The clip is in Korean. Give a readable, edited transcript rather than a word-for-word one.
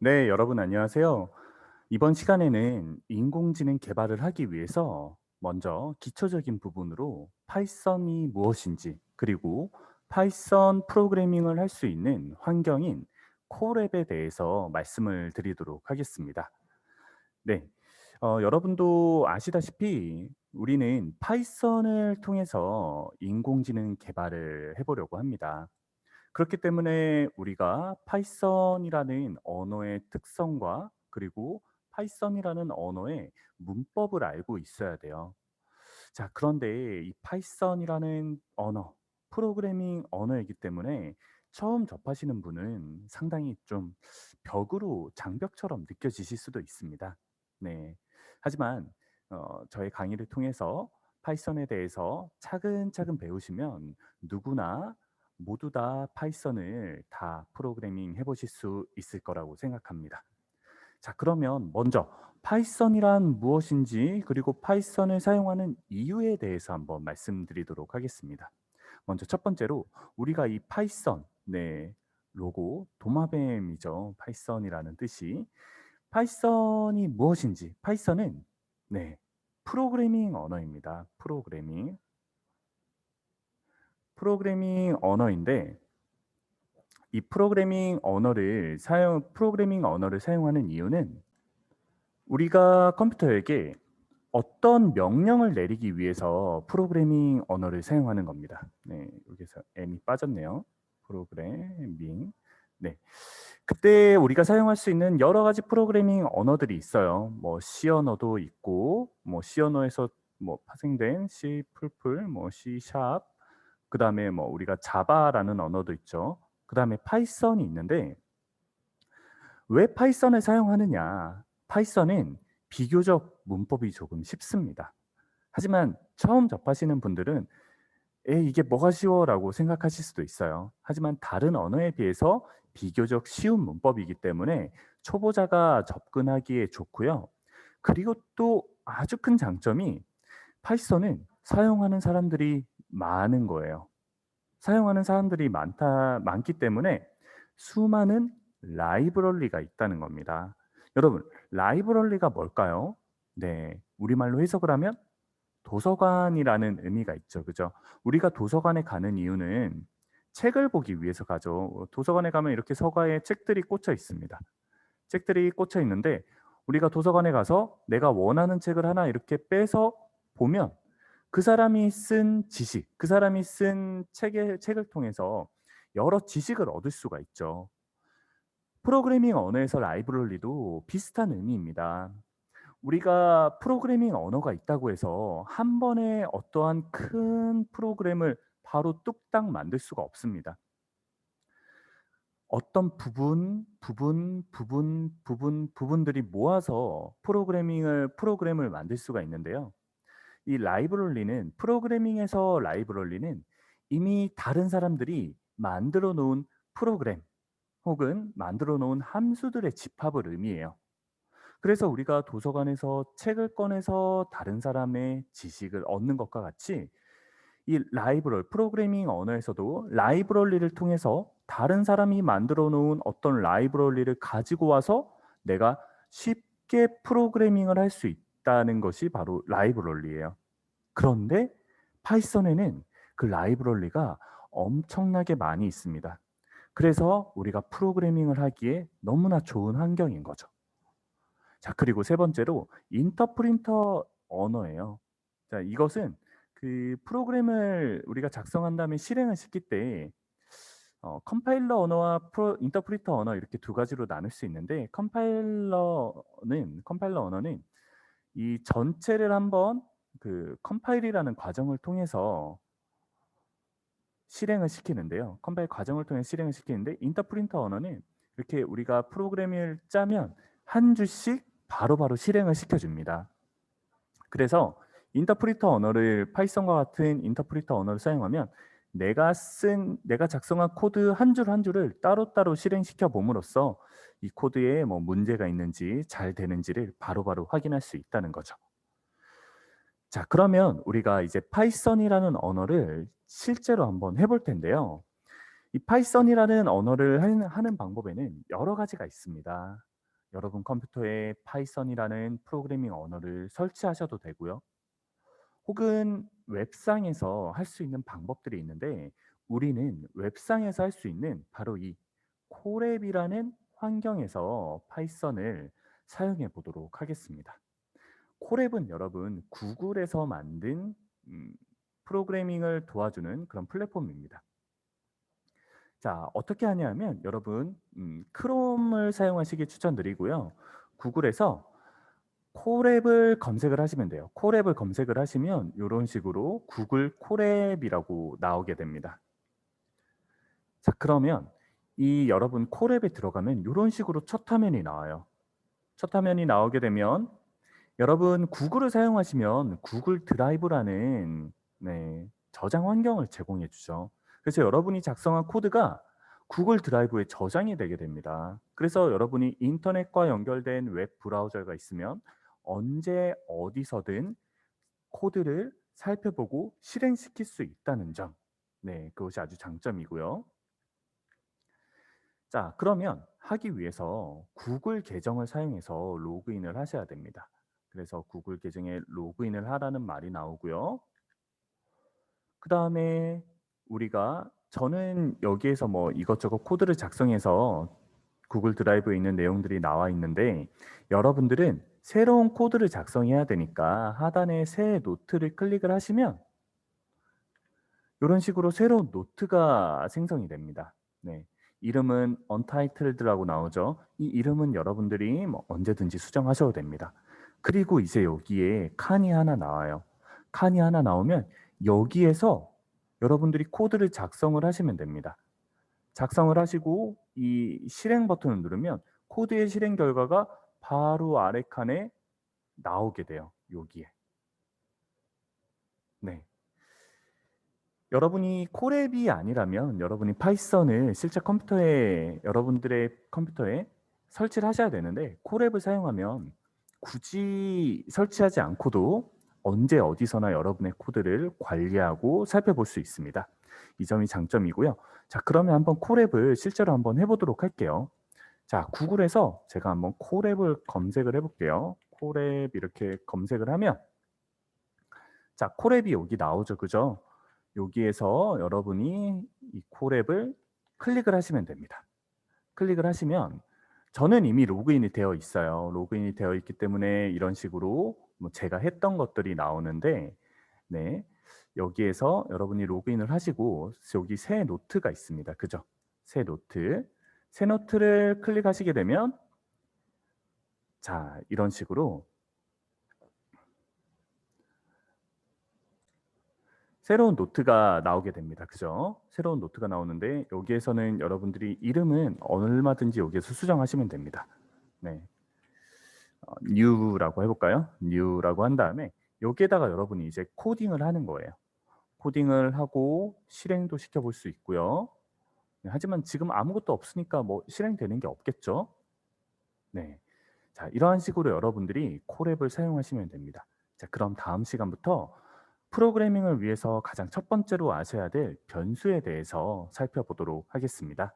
네, 여러분 안녕하세요. 이번 시간에는 인공지능 개발을 하기 위해서 먼저 기초적인 부분으로 파이썬이 무엇인지, 그리고 파이썬 프로그래밍을 할 수 있는 환경인 코랩에 대해서 말씀을 드리도록 하겠습니다. 네. 여러분도 아시다시피 우리는 파이썬을 통해서 인공지능 개발을 해 보려고 합니다. 그렇기 때문에 우리가 파이썬이라는 언어의 특성과 그리고 파이썬이라는 언어의 문법을 알고 있어야 돼요. 자, 그런데 이 파이썬이라는 언어, 프로그래밍 언어이기 때문에 처음 접하시는 분은 상당히 좀 벽으로 장벽처럼 느껴지실 수도 있습니다. 네. 하지만 저의 강의를 통해서 파이썬에 대해서 차근차근 배우시면 누구나 모두 다 파이썬을 다 프로그래밍 해 보실 수 있을 거라고 생각합니다. 자, 그러면 먼저 파이썬이란 무엇인지 그리고 파이썬을 사용하는 이유에 대해서 한번 말씀드리도록 하겠습니다. 먼저 첫 번째로 우리가 이 파이썬, 네, 로고 도마뱀이죠. 파이썬이라는 뜻이. 파이썬이 무엇인지. 파이썬은 네, 프로그래밍 언어입니다. 프로그래밍 언어인데 이 프로그래밍 언어를 사용하는 이유는 우리가 컴퓨터에게 어떤 명령을 내리기 위해서 프로그래밍 언어를 사용하는 겁니다. 네, 여기서 M이 빠졌네요. 프로그래밍. 네. 그때 우리가 사용할 수 있는 여러 가지 프로그래밍 언어들이 있어요. 뭐 C 언어도 있고, 뭐 C 언어에서 뭐 파생된 C++, 뭐 C#, 그다음에 뭐 우리가 자바라는 언어도 있죠. 그다음에 파이썬이 있는데 왜 파이썬을 사용하느냐? 파이썬은 비교적 문법이 조금 쉽습니다. 하지만 처음 접하시는 분들은 "에이 이게 뭐가 쉬워?"라고 생각하실 수도 있어요. 하지만 다른 언어에 비해서 비교적 쉬운 문법이기 때문에 초보자가 접근하기에 좋고요. 그리고 또 아주 큰 장점이 파이썬은 사용하는 사람들이 많은 거예요. 사용하는 사람들이 많기 때문에 수많은 라이브러리가 있다는 겁니다. 여러분, 라이브러리가 뭘까요? 네. 우리말로 해석을 하면 도서관이라는 의미가 있죠. 그죠? 우리가 도서관에 가는 이유는 책을 보기 위해서 가죠. 도서관에 가면 이렇게 서가에 책들이 꽂혀 있습니다. 책들이 꽂혀 있는데 우리가 도서관에 가서 내가 원하는 책을 하나 이렇게 빼서 보면 그 사람이 쓴 지식, 그 사람이 쓴 책을 통해서 여러 지식을 얻을 수가 있죠. 프로그래밍 언어에서 라이브러리도 비슷한 의미입니다. 우리가 프로그래밍 언어가 있다고 해서 한 번에 어떠한 큰 프로그램을 바로 뚝딱 만들 수가 없습니다. 어떤 부분들이 모아서 프로그램을 만들 수가 있는데요. 이 라이브러리는 이미 다른 사람들이 만들어 놓은 프로그램 혹은 만들어 놓은 함수들의 집합을 의미해요. 그래서 우리가 도서관에서 책을 꺼내서 다른 사람의 지식을 얻는 것과 같이 프로그래밍 언어에서도 라이브러리를 통해서 다른 사람이 만들어 놓은 어떤 라이브러리를 가지고 와서 내가 쉽게 프로그래밍을 할 수 있다는 것이 바로 라이브러리예요. 그런데 파이썬에는 그 라이브러리가 엄청나게 많이 있습니다. 그래서 우리가 프로그래밍을 하기에 너무나 좋은 환경인 거죠. 자, 그리고 세 번째로 인터프리터 언어예요. 자, 이것은 그 프로그램을 우리가 작성한 다음에 실행을 시킬 때 컴파일러 언어와 인터프리터 언어 이렇게 두 가지로 나눌 수 있는데 컴파일러 언어는 이 전체를 한번 그 컴파일이라는 과정을 통해서 실행을 시키는데요. 컴파일 과정을 통해 실행을 시키는데 인터프리터 언어는 이렇게 우리가 프로그램을 짜면 한 줄씩 바로바로 실행을 시켜 줍니다. 그래서 파이썬과 같은 인터프리터 언어를 사용하면 내가 작성한 코드 한 줄 한 줄을 따로따로 실행시켜 봄으로써 이 코드에 뭐 문제가 있는지 잘 되는지를 바로바로 확인할 수 있다는 거죠. 자, 그러면 우리가 이제 파이썬이라는 언어를 실제로 한번 해볼 텐데요. 이 파이썬이라는 언어를 하는 방법에는 여러 가지가 있습니다. 여러분 컴퓨터에 파이썬이라는 프로그래밍 언어를 설치하셔도 되고요. 혹은 웹상에서 할 수 있는 방법들이 있는데 우리는 웹상에서 할 수 있는 바로 이 콜앱이라는 환경에서 파이썬을 사용해 보도록 하겠습니다. 콜앱은 여러분 구글에서 만든 음, 프로그래밍을 도와주는 그런 플랫폼입니다. 자, 어떻게 하냐면 여러분 크롬을 사용하시길 추천드리고요. 구글에서 콜앱을 검색을 하시면 돼요. 콜앱을 검색을 하시면 이런 식으로 구글 콜앱이라고 나오게 됩니다. 자, 그러면 이 여러분 콜앱에 들어가면 이런 식으로 첫 화면이 나와요. 첫 화면이 나오게 되면 여러분 구글을 사용하시면 구글 드라이브라는 저장 환경을 제공해 주죠. 그래서 여러분이 작성한 코드가 구글 드라이브에 저장이 되게 됩니다. 그래서 여러분이 인터넷과 연결된 웹 브라우저가 있으면 언제 어디서든 코드를 살펴보고 실행시킬 수 있다는 점. 네, 그것이 아주 장점이고요. 자, 그러면 하기 위해서 구글 계정을 사용해서 로그인을 하셔야 됩니다. 그래서 구글 계정에 로그인을 하라는 말이 나오고요. 그다음에 저는 여기에서 뭐 이것저것 코드를 작성해서 구글 드라이브에 있는 내용들이 나와 있는데 여러분들은 새로운 코드를 작성해야 되니까 하단에 새 노트를 클릭을 하시면 이런 식으로 새로운 노트가 생성이 됩니다. 네. 이름은 untitled라고 나오죠. 이 이름은 여러분들이 뭐 언제든지 수정하셔도 됩니다. 그리고 이제 여기에 칸이 하나 나와요. 칸이 하나 나오면 여기에서 여러분들이 코드를 작성을 하시면 됩니다. 작성을 하시고 이 실행 버튼을 누르면 코드의 실행 결과가 바로 아래 칸에 나오게 돼요. 여기에. 네. 여러분이 콜앱이 아니라면 여러분이 파이썬을 실제 여러분들의 컴퓨터에 설치를 하셔야 되는데 콜앱을 사용하면 굳이 설치하지 않고도 언제 어디서나 여러분의 코드를 관리하고 살펴볼 수 있습니다. 이 점이 장점이고요. 자, 그러면 한번 콜앱을 실제로 한번 해보도록 할게요. 자, 구글에서 제가 한번 콜앱을 검색을 해볼게요. 콜앱 이렇게 검색을 하면 자, 콜앱이 여기 나오죠. 그죠? 여기에서 여러분이 이 콜앱을 클릭을 하시면 됩니다. 클릭을 하시면 저는 이미 로그인이 되어 있어요. 로그인이 되어 있기 때문에 이런 식으로 뭐 제가 했던 것들이 나오는데 네. 여기에서 여러분이 로그인을 하시고 여기 새 노트가 있습니다. 그죠? 새 노트. 새 노트를 클릭하시게 되면 자, 이런 식으로 새로운 노트가 나오게 됩니다. 그죠? 새로운 노트가 나오는데 여기에서는 여러분들이 이름은 얼마든지 여기에서 수정하시면 됩니다. 네. new라고 해볼까요? new라고 한 다음에 여기에다가 여러분이 이제 코딩을 하는 거예요. 코딩을 하고 실행도 시켜볼 수 있고요. 네, 하지만 지금 아무것도 없으니까 뭐 실행되는 게 없겠죠? 네. 자, 이러한 식으로 여러분들이 콜앱을 사용하시면 됩니다. 자, 그럼 다음 시간부터 프로그래밍을 위해서 가장 첫 번째로 아셔야 될 변수에 대해서 살펴보도록 하겠습니다.